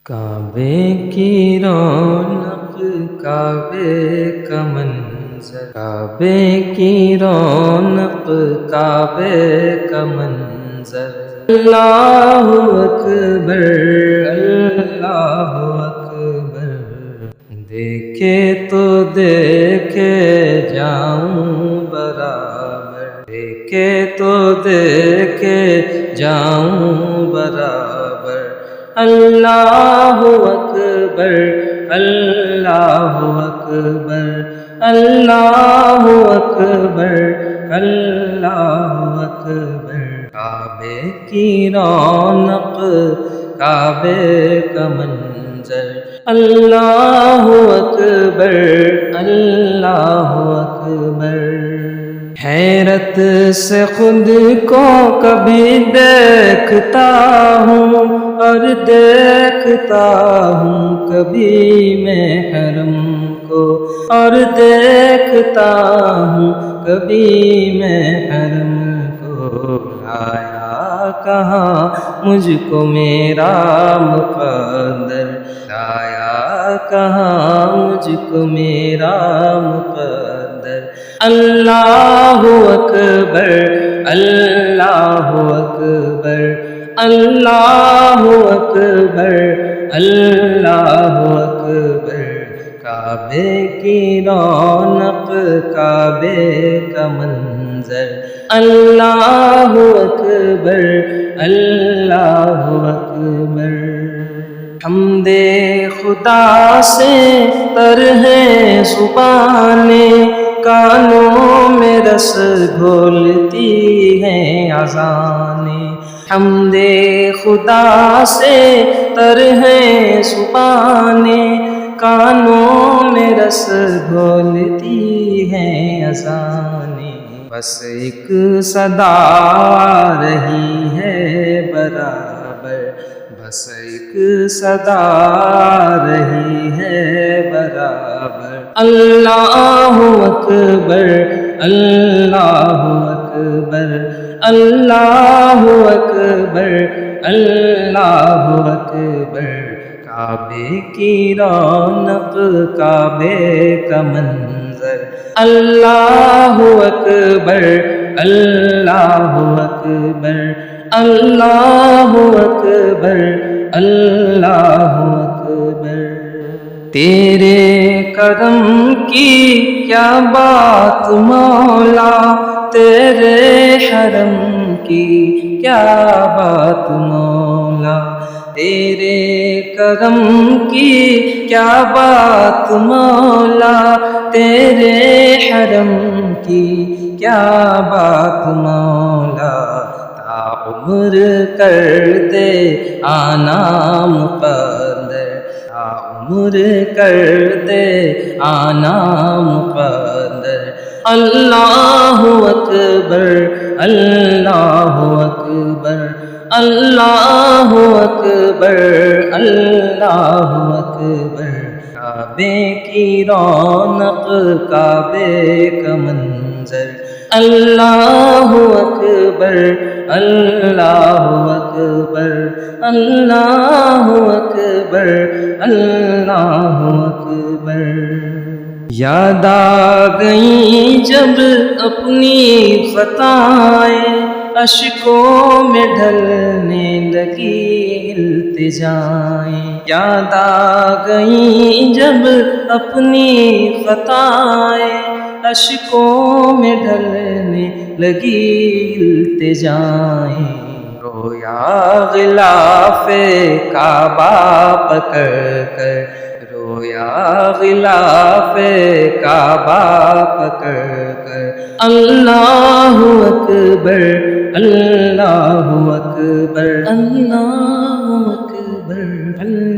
کعبے کی رونق کعبے کا منظر، کعبے کی رونق کعبے کا منظر، اللہ اکبر اللہ اکبر، دیکھے تو دیکھے جاؤں برابر، دیکھے تو دیکھے جاؤں برابر، اللہ اکبر اللہ اکبر اللہ اکبر اللہ اکبر، کعبے کی رونق کعبے کا منظر، اللہ اکبر اللہ اکبر، حیرت سے خود کو کبھی دیکھتا ہوں اور دیکھتا ہوں کبھی میں حرم کو، اور دیکھتا ہوں کبھی میں حرم کو، لایا کہاں مجھ کو میرا مقدر، لایا کہاں مجھ کو میرا مقدر، اللہ اکبر اللہ اکبر اللہ اکبر اللہ اکبر، کعبے کی رونق کعبے کا منظر، اللہ اکبر اللہ اکبر، حمد خدا سے تر ہے زبانیں، کانوں میں رس گھولتی ہیں اذانیں، حمد خدا سے تر ہے زبانیں، کانوں میں رس گھولتی ہیں اذانیں، بس ایک صدا آ رہی ہے برابر، بس ایک صدا آ رہی ہے برابر، اللہ اکبر اللہ اکبر اللہ اکبر اللہ اکبر، کعبے کی رونق کعبے کا منظر، اللہ اکبر اللہ اکبر اللہ اکبر اللہ اکبر، تیرے کرم کی کیا بات مولا، تیرے حرم کی کیا بات مولا، تیرے کرم کی کیا بات مولا، تیرے حرم کی کیا بات مولا، تا عمر کر دے آنا مقدر، تا عمر کر دے آنا مقدر، اللہ اکبر اللہ اکبر اللہ اکبر اللہ اکبر، کعبے کی رونق کعبے کا منظر، اللہ اکبر اللہ اکبر اللہ اکبر اللہ اکبر، یاد آ گئیں جب اپنی خطائیں، اشکوں میں ڈھلنے لگی التجائیں، یاد آ گئیں جب اپنی خطائیں، اشکوں میں ڈھلنے لگی التجائیں، رویا غلاف کعبہ پکڑ کر، رویا غلاف کعبہ پکڑ کر، اللہ اکبر اللہ اکبر اللہ اکبر اللہ